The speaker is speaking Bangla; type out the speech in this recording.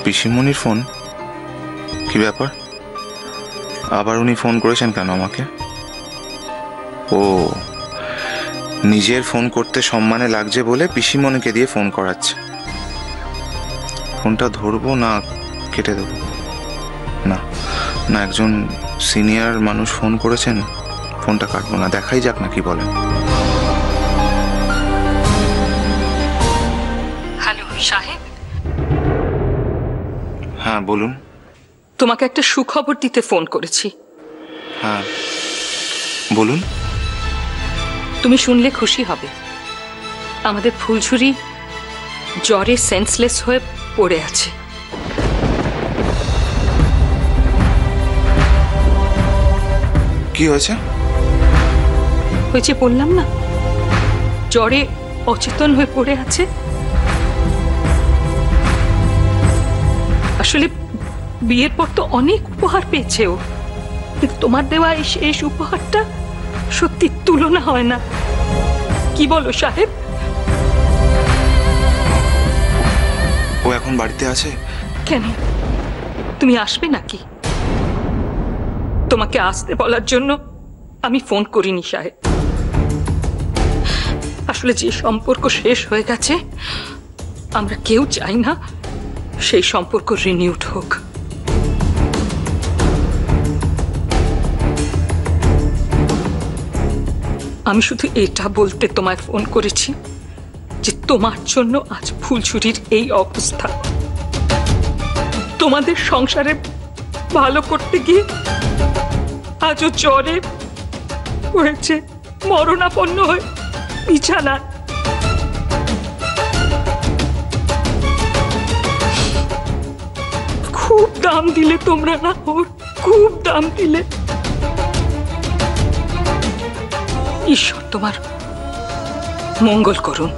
পিসিমণির ফোন? কি ব্যাপার, আবার উনি ফোন করেছেন কেন আমাকে? ও, নিজের ফোন করতে সম্মানে লাগছে বলে পিসিমণিকে দিয়ে ফোন করাচ্ছে। ফোনটা ধরবো না কেটে দেবো? না না, একজন সিনিয়র মানুষ ফোন করেছেন, ফোনটা কাটবো না, দেখাই যাক না কি বলেন। হ্যালো সাহেব। হ্যাঁ বলুন। তোমাকে একটা সুখবর দিতে ফোন করেছি। হ্যাঁ বলুন। তুমি শুনলে খুশি হবে। আমাদের ফুলঝুরি জ্বরে সেন্সলেস হয়ে পড়ে আছে। কি হয়েছে? হয়েছে বললাম না, জ্বরে অচেতন হয়ে পড়ে আছে। আসলে বিয়ের পর তো অনেক উপহার পেয়েছে ও, কিন্তু তোমার দেওয়া এই শেষ উপহারটা সত্যি তুলনা হয় না। কি বলো সাহেব? ও এখন বাড়িতে আছে? কেন, তুমি আসবে নাকি? তোমাকে আসতে বলার জন্য আমি ফোন করিনি সাহেব। আসলে যে সম্পর্ক শেষ হয়ে গেছে, আমরা কেউ চাই না সেই সম্পর্ক রিনিউড হোক। আমি শুধু এটা বলতে তোমায় ফোন করেছি যে তোমার জন্য আজ ফুলঝুরির এই অবস্থা। তোমাদের সংসারে ভালো করতে গিয়ে আজও জ্বরে হয়েছে মরণাপন্ন হয়ে বিছানা। খুব দাম দিলে তোমরা না ওর, খুব দাম দিলে। ঈশ্বর তোমার মঙ্গল করুন।